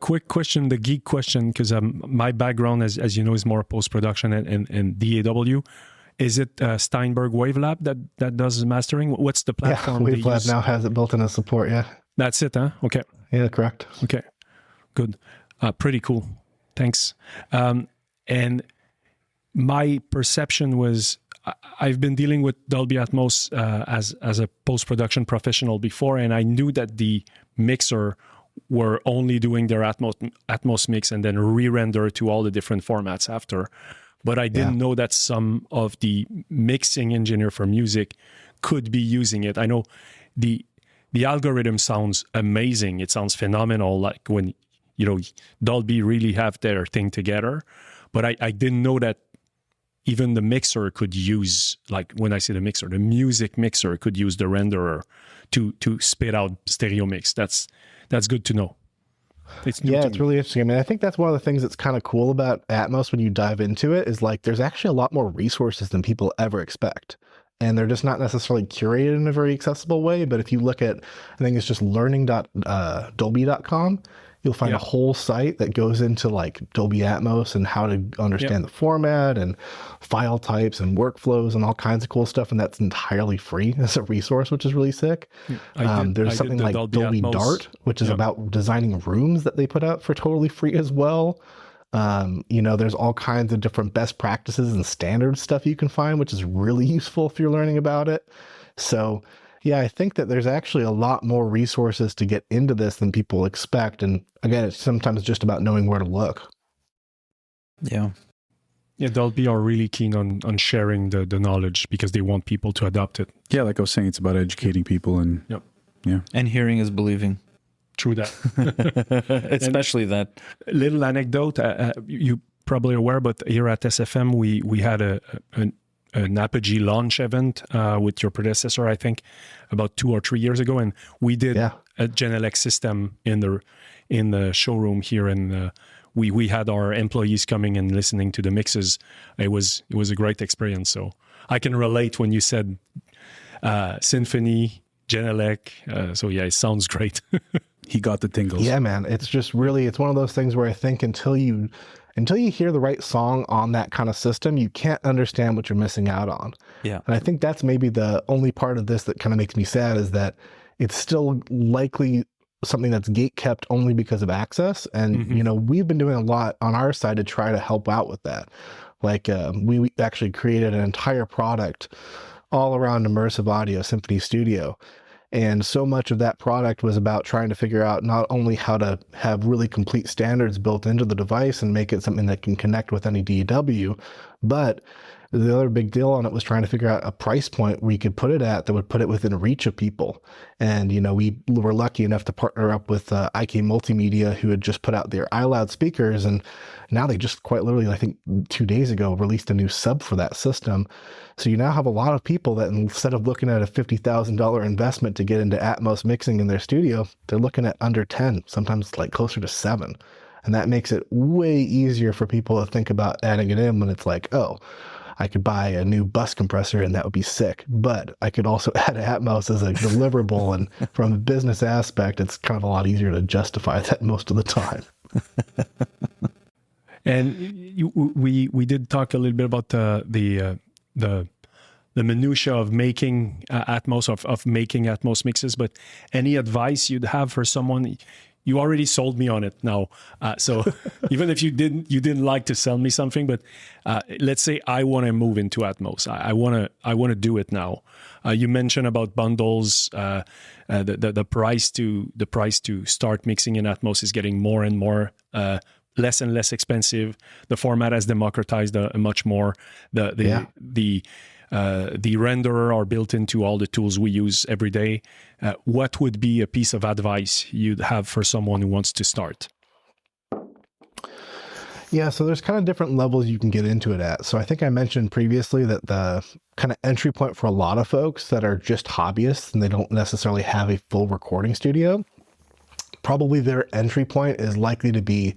Quick question, the geek question, because my background, as you know, is more post-production and DAW. Is it Steinberg Wavelab that does mastering? What's the platform? Yeah, Wavelab now has it built in as support, yeah. That's it, huh? Okay. Yeah, correct. Okay, good. Pretty cool. Thanks. And my perception was, I've been dealing with Dolby Atmos as a post-production professional before, and I knew that the mixer were only doing their Atmos mix and then re-render to all the different formats after. But I didn't know that some of the mixing engineer for music could be using it. I know the algorithm sounds amazing. It sounds phenomenal, like when, Dolby really have their thing together. But I didn't know that even the mixer could use, like when I say the mixer, the music mixer could use the renderer to spit out stereo mix. That's good to know. It's new to it's me. really interesting. I mean, I think that's one of the things that's kind of cool about Atmos when you dive into it is like there's actually a lot more resources than people ever expect. And they're just not necessarily curated in a very accessible way. But if you look at, I think it's just learning.dolby.com, you'll find a whole site that goes into like Dolby Atmos and how to understand the format and file types and workflows and all kinds of cool stuff. And that's entirely free as a resource, which is really sick. There's something like Dolby Dart, which is about designing rooms that they put out for totally free as well. There's all kinds of different best practices and standard stuff you can find, which is really useful if you're learning about it. So yeah, I think that there's actually a lot more resources to get into this than people expect. And again, it's sometimes just about knowing where to look. Yeah. Yeah, Dolby are really keen on sharing the knowledge because they want people to adopt it. Yeah, like I was saying, it's about educating people and And hearing is believing. True that. Especially that. Little anecdote, you probably aware, but here at SFM, we had an Apogee launch event with your predecessor, I think, about 2 or 3 years ago, and we did a Genelec system in the showroom here, and we had our employees coming and listening to the mixes. It was a great experience. So I can relate when you said Symphony, Genelec. So yeah, it sounds great. he got the tingles. Yeah, man. It's just really, it's one of those things where I think until you until you hear the right song on that kind of system, you can't understand what you're missing out on. Yeah. And I think that's maybe the only part of this that kind of makes me sad, is that it's still likely something that's gate kept only because of access. And, we've been doing a lot on our side to try to help out with that. Like we actually created an entire product all around immersive audio, Symphony Studio. And so much of that product was about trying to figure out not only how to have really complete standards built into the device and make it something that can connect with any DAW, but the other big deal on it was trying to figure out a price point we could put it at that would put it within reach of people. And, we were lucky enough to partner up with IK Multimedia, who had just put out their iLoud speakers. And now they just quite literally, I think 2 days ago, released a new sub for that system. So you now have a lot of people that, instead of looking at a $50,000 investment to get into Atmos mixing in their studio, they're looking at under 10, sometimes like closer to 7. And that makes it way easier for people to think about adding it in when it's like, oh, I could buy a new bus compressor and that would be sick, but I could also add Atmos as a deliverable. And from a business aspect, it's kind of a lot easier to justify that most of the time. And we did talk a little bit about the minutia of making Atmos, of making Atmos mixes, but any advice you'd have for someone? You already sold me on it now. So even if you didn't like to sell me something, but let's say I want to move into Atmos. I want to do it now. You mentioned about bundles. The price to start mixing in Atmos is getting more and more less and less expensive. The format has democratized much more. The renderer are built into all the tools we use every day. What would be a piece of advice you'd have for someone who wants to start? Yeah, so there's kind of different levels you can get into it at. So I think I mentioned previously that the kind of entry point for a lot of folks that are just hobbyists and they don't necessarily have a full recording studio, probably their entry point is likely to be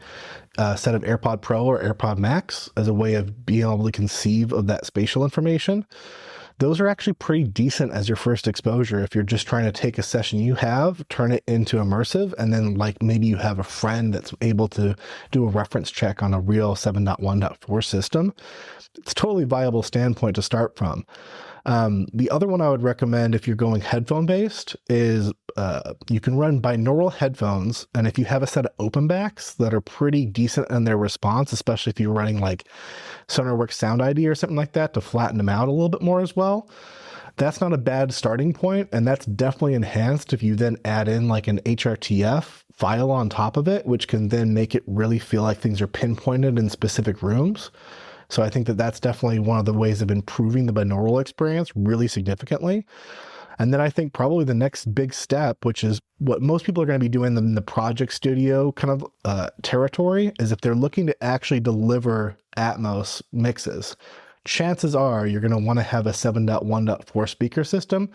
a set of AirPod Pro or AirPod Max as a way of being able to conceive of that spatial information. Those are actually pretty decent as your first exposure if you're just trying to take a session you have, turn it into immersive, and then like maybe you have a friend that's able to do a reference check on a real 7.1.4 system. It's a totally viable standpoint to start from. The other one I would recommend if you're going headphone based is you can run binaural headphones. And if you have a set of open backs that are pretty decent in their response, especially if you're running like SonarWorks Sound ID or something like that to flatten them out a little bit more as well, that's not a bad starting point. And that's definitely enhanced if you then add in like an HRTF file on top of it, which can then make it really feel like things are pinpointed in specific rooms. So I think that that's definitely one of the ways of improving the binaural experience really significantly. And then I think probably the next big step, which is what most people are going to be doing in the project studio kind of territory, is if they're looking to actually deliver Atmos mixes, chances are you're going to want to have a 7.1.4 speaker system.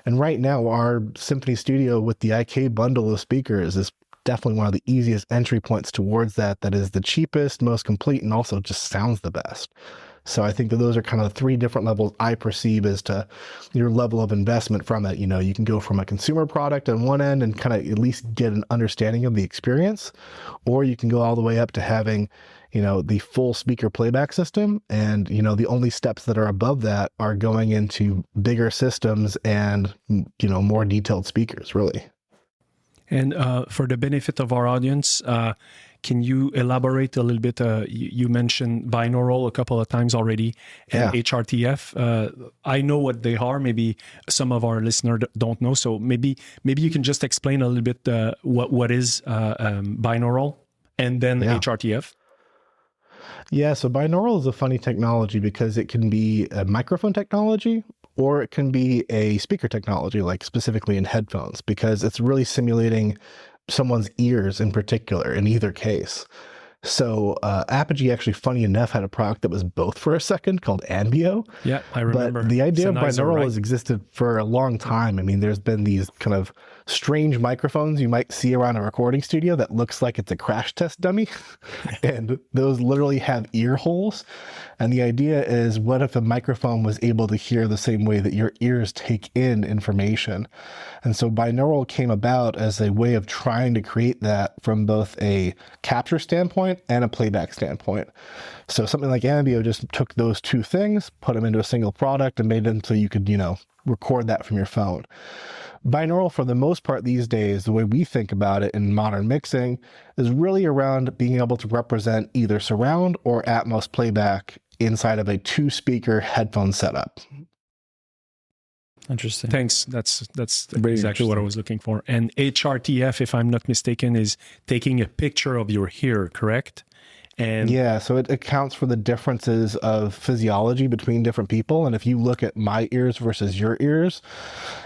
And right now, our Symphony Studio with the IK bundle of speakers is definitely one of the easiest entry points towards that is the cheapest, most complete, and also just sounds the best. So I think that those are kind of the 3 different levels I perceive as to your level of investment from it. You can go from a consumer product on one end and kind of at least get an understanding of the experience, or you can go all the way up to having, the full speaker playback system. And, the only steps that are above that are going into bigger systems and, more detailed speakers, really. And for the benefit of our audience, can you elaborate a little bit? You mentioned binaural a couple of times already, and HRTF. I know what they are. Maybe some of our listeners don't know. So maybe you can just explain a little bit what is binaural and then HRTF. Yeah, so binaural is a funny technology because it can be a microphone technology, or it can be a speaker technology, like specifically in headphones, because it's really simulating someone's ears in particular in either case. So Apogee actually, funny enough, had a product that was both for a second called Ambio. Yeah, I remember. But the idea of Sennheiser, binaural right? has existed for a long time. I mean, there's been these kind of strange microphones you might see around a recording studio that looks like it's a crash test dummy. And those literally have ear holes. And the idea is, what if a microphone was able to hear the same way that your ears take in information? And so binaural came about as a way of trying to create that from both a capture standpoint standpoint and a playback standpoint. So something like Ambio just took those two things, put them into a single product, and made them so you could, record that from your phone. Binaural, for the most part these days, the way we think about it in modern mixing, is really around being able to represent either surround or Atmos playback inside of a 2-speaker headphone setup. Interesting. Thanks. That's exactly what I was looking for. And HRTF, if I'm not mistaken, is taking a picture of your ear, correct? And yeah, so it accounts for the differences of physiology between different people. And if you look at my ears versus your ears,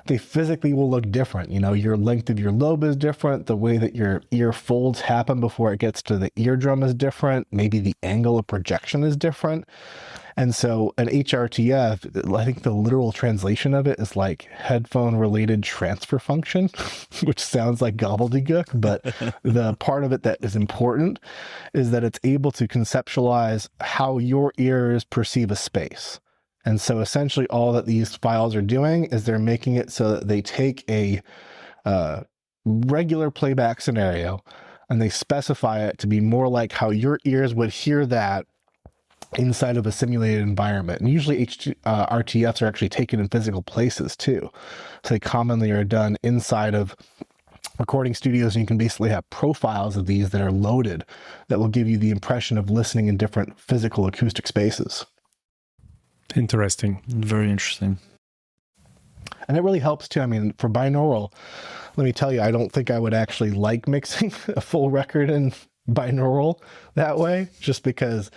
they physically will look different. Your length of your lobe is different. The way that your ear folds happen before it gets to the eardrum is different. Maybe the angle of projection is different. And so an HRTF, I think the literal translation of it is like headphone related transfer function, which sounds like gobbledygook, but the part of it that is important is that it's able to conceptualize how your ears perceive a space. And so essentially all that these files are doing is they're making it so that they take a regular playback scenario and they specify it to be more like how your ears would hear that inside of a simulated environment. And usually RTFs are actually taken in physical places too. So they commonly are done inside of recording studios, and you can basically have profiles of these that are loaded that will give you the impression of listening in different physical acoustic spaces. Interesting. Very interesting. And it really helps too. I mean, for binaural, let me tell you, I don't think I would actually like mixing a full record in binaural that way, just because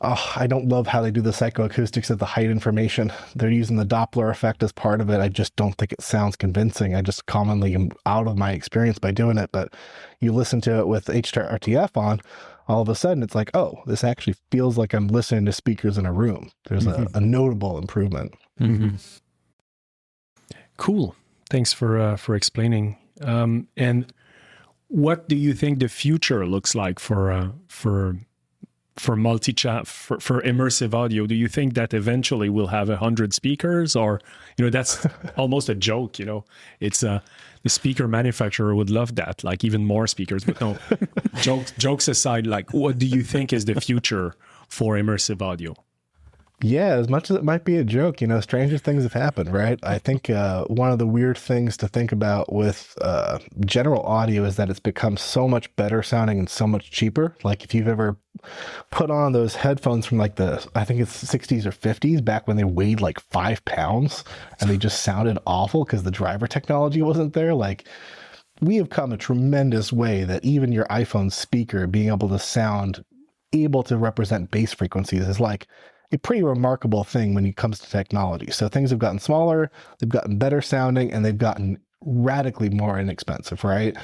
I don't love how they do the psychoacoustics of the height information. They're using the Doppler effect as part of it. I just don't think it sounds convincing. I just commonly am out of my experience by doing it. But you listen to it with HRTF on, all of a sudden it's like, oh, this actually feels like I'm listening to speakers in a room. There's a notable improvement. Mm-hmm. Cool. Thanks for explaining. And what do you think the future looks like for multi-chat, for immersive audio? Do you think that eventually we'll have 100 speakers, or that's almost a joke? It's the speaker manufacturer would love that, like even more speakers. But no, jokes aside, like what do you think is the future for immersive audio? Yeah, as much as it might be a joke, stranger things have happened, right? I think one of the weird things to think about with general audio is that it's become so much better sounding and so much cheaper. Like if you've ever put on those headphones from like I think it's 60s or 50s, back when they weighed like 5 pounds and they just sounded awful because the driver technology wasn't there. Like we have come a tremendous way that even your iPhone speaker being able to sound able to represent bass frequencies is like a pretty remarkable thing when it comes to technology. So things have gotten smaller, they've gotten better sounding, and they've gotten radically more inexpensive, right?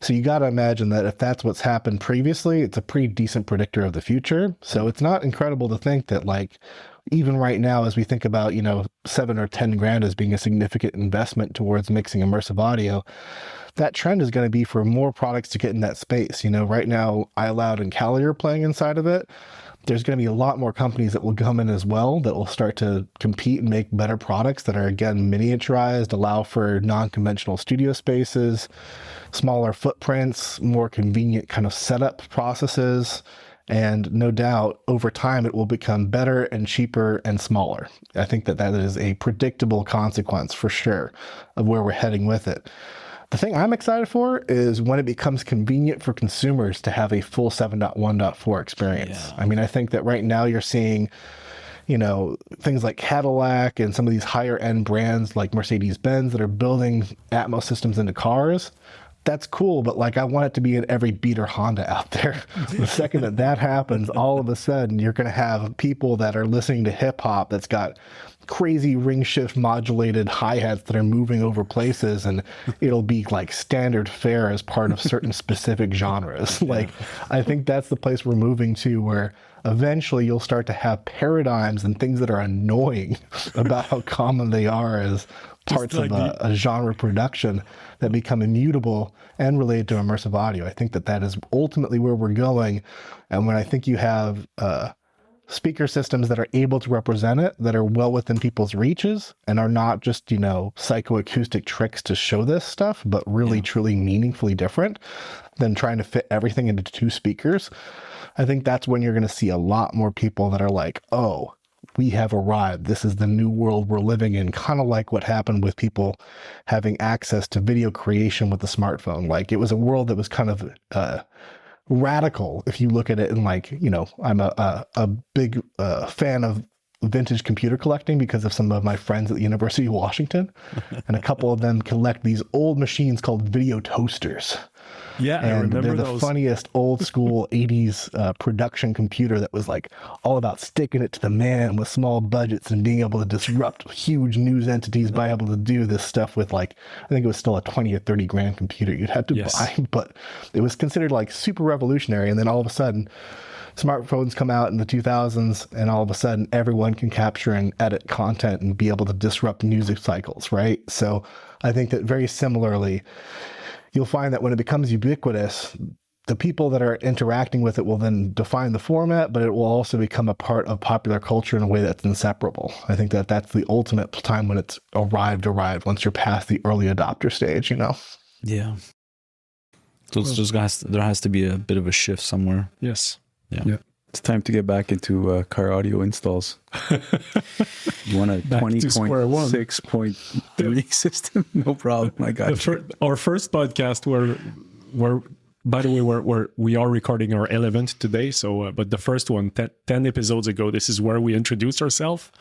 So you got to imagine that if that's what's happened previously, it's a pretty decent predictor of the future. So it's not incredible to think that like, even right now, as we think about, 7 or 10 grand as being a significant investment towards mixing immersive audio, that trend is going to be for more products to get in that space. Right now, iLoud and Cali are playing inside of it. There's going to be a lot more companies that will come in as well that will start to compete and make better products that are, again, miniaturized, allow for non-conventional studio spaces, smaller footprints, more convenient kind of setup processes. And no doubt, over time, it will become better and cheaper and smaller. I think that is a predictable consequence for sure of where we're heading with it. The thing I'm excited for is when it becomes convenient for consumers to have a full 7.1.4 experience. Yeah. I mean, I think that right now you're seeing, things like Cadillac and some of these higher end brands like Mercedes-Benz that are building Atmos systems into cars. That's cool, but like I want it to be in every Beat or Honda out there. The second that happens, all of a sudden you're going to have people that are listening to hip hop that's got crazy ring shift modulated hi-hats that are moving over places, and it'll be like standard fare as part of certain specific genres. Like I think that's the place we're moving to, where eventually you'll start to have paradigms and things that are annoying about how common they are as parts of a genre production that become immutable and related to immersive audio. I think that is ultimately where we're going. And when I think you have speaker systems that are able to represent it, that are well within people's reaches and are not just, psychoacoustic tricks to show this stuff, but really, truly meaningfully different than trying to fit everything into 2 speakers. I think that's when you're going to see a lot more people that are like, oh, we have arrived. This is the new world we're living in. Kind of like what happened with people having access to video creation with the smartphone. Like, it was a world that was kind of radical if you look at it. And I'm a big fan of vintage computer collecting because of some of my friends at the University of Washington. And a couple of them collect these old machines called video toasters. Yeah, I and remember they're the those. funniest old school 80s production computer that was like all about sticking it to the man with small budgets and being able to disrupt huge news entities by able to do this stuff with, like, I think it was still a 20 or 30 grand computer you'd have to buy, but it was considered like super revolutionary. And then all of a sudden smartphones come out in the 2000s, and all of a sudden everyone can capture and edit content and be able to disrupt music cycles, right? So I think that very similarly, you'll find that when it becomes ubiquitous, the people that are interacting with it will then define the format, but it will also become a part of popular culture in a way that's inseparable. I think that that's the ultimate time when it's arrived, once you're past the early adopter stage, Yeah. So there has to be a bit of a shift somewhere. Yes. Yeah. It's time to get back into car audio installs. You want a Back to square one. 26.3 system? No problem. I got you. Our first podcast where by the way, we are recording our 11th today. So, but the first one, 10 episodes ago, this is where we introduced ourselves,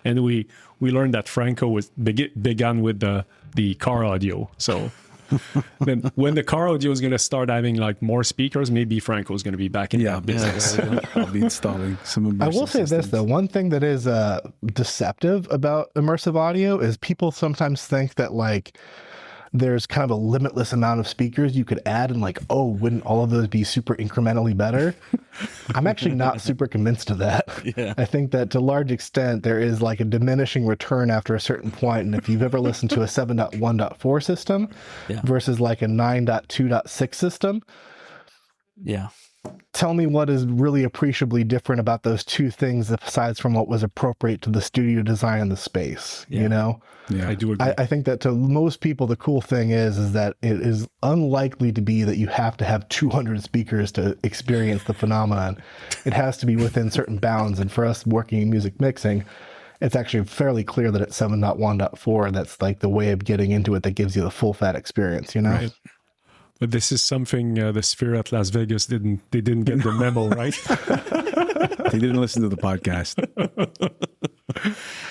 and we learned that Franco began with the car audio. So then when the car audio is going to start having like more speakers, maybe Franco is going to be back in that business. I'll be installing some immersive I will say systems. this, though. One thing that is deceptive about immersive audio is people sometimes think that, like, there's kind of a limitless amount of speakers you could add, and like, oh, wouldn't all of those be super incrementally better? I'm actually not super convinced of that. Yeah. I think that to a large extent, there is like a diminishing return after a certain point. And if you've ever listened to a 7.1.4 system versus like a 9.2.6 system, tell me what is really appreciably different about those two things, aside from what was appropriate to the studio design and the space, Yeah, I do agree. I think that to most people, the cool thing is that it is unlikely to be that you have to have 200 speakers to experience the phenomenon. It has to be within certain bounds. And for us working in music mixing, it's actually fairly clear that at 7.1.4, that's like the way of getting into it that gives you the full fat experience, Right. But this is something the Sphere at Las Vegas didn't get the memo, right? They didn't listen to the podcast.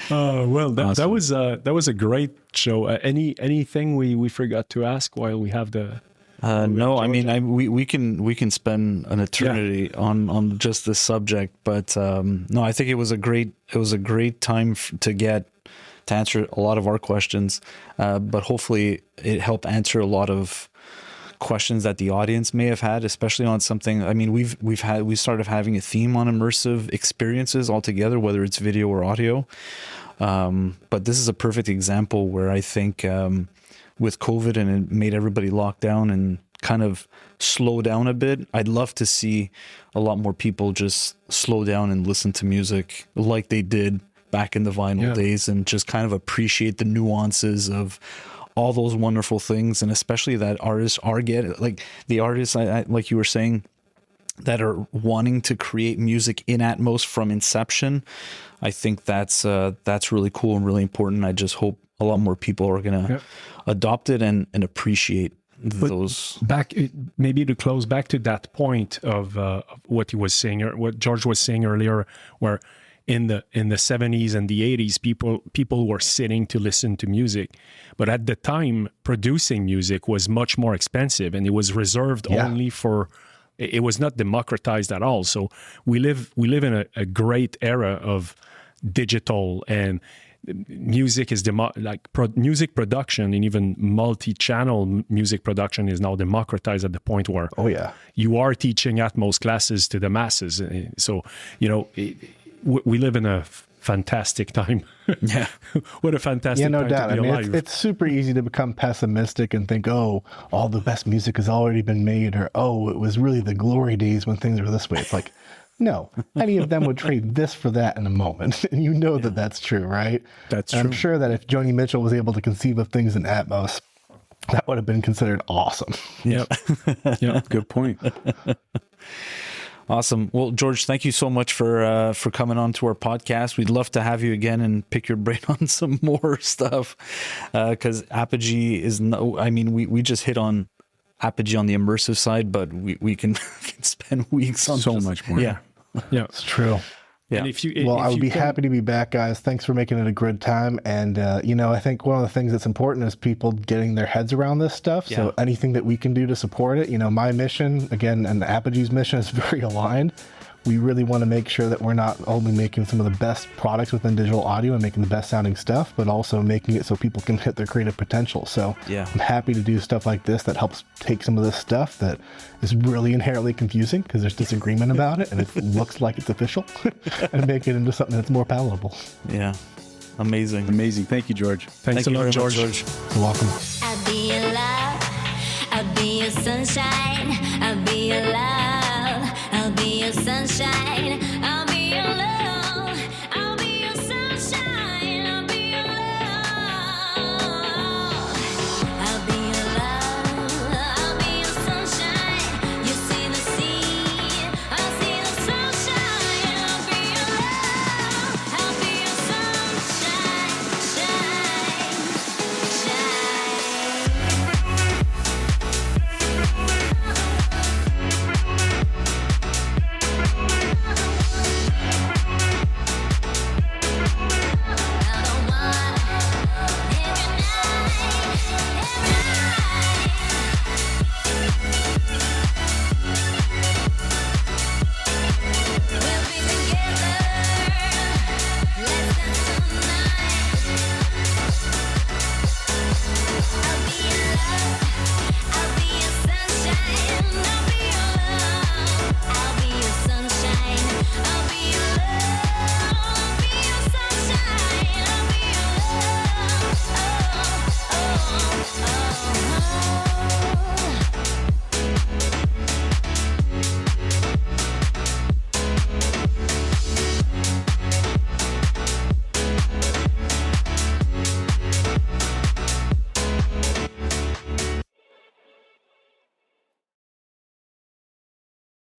Well, Awesome. that was a great show. Anything we forgot to ask while we have the No, I mean, we can spend an eternity on just this subject, but no, I think it was a great time to answer a lot of our questions, but hopefully it helped answer a lot of questions that the audience may have had, especially on something. I mean, we started having a theme on immersive experiences altogether, whether it's video or audio. But this is a perfect example where I think with COVID and it made everybody lock down and kind of slow down a bit, I'd love to see a lot more people just slow down and listen to music like they did back in the vinyl days, and just kind of appreciate the nuances of all those wonderful things. And especially that artists are like the artists, I like you were saying, that are wanting to create music in Atmos from inception. I think that's really cool and really important. I just hope a lot more people are going to adopt it and appreciate those. Maybe to close back to that point of what he was saying, or what George was saying earlier, where in the 70s and the 80s, people were sitting to listen to music, but at the time, producing music was much more expensive, and it was reserved only for. It was not democratized at all. So we live in a great era of digital, and music is music production, and even multi-channel music production is now democratized at the point where you are teaching Atmos classes to the masses. So we live in a fantastic time. Yeah. What a fantastic no time doubt. to be alive. It's super easy to become pessimistic and think, oh, all the best music has already been made, or oh, it was really the glory days when things were this way. It's like, No, any of them would trade this for that in a moment. And you know that that's true, right? That's and true. I'm sure that if Joni Mitchell was able to conceive of things in Atmos, that would have been considered awesome. Yep. Yep. Good point. Awesome. Well, George, thank you so much for coming on to our podcast. We'd love to have you again and pick your brain on some more stuff, because Apogee is we just hit on Apogee on the immersive side, but we can spend weeks on So much more. Yeah. Yeah. It's true. Yeah. And if you, Well, if I would you be can- happy to be back, guys. Thanks for making it a good time. And, I think one of the things that's important is people getting their heads around this stuff. Yeah. So anything that we can do to support it, my mission, again, and Apogee's mission is very aligned. We really want to make sure that we're not only making some of the best products within digital audio and making the best sounding stuff, but also making it so people can hit their creative potential. So Yeah. I'm happy to do stuff like this that helps take some of this stuff that is really inherently confusing because there's disagreement about it and it looks like it's official and make it into something that's more palatable. Yeah. Amazing. Amazing. Thank you, George. Thanks Thank a you lot, very George. much, George. You're welcome. I'll be your love, I'll be your sunshine,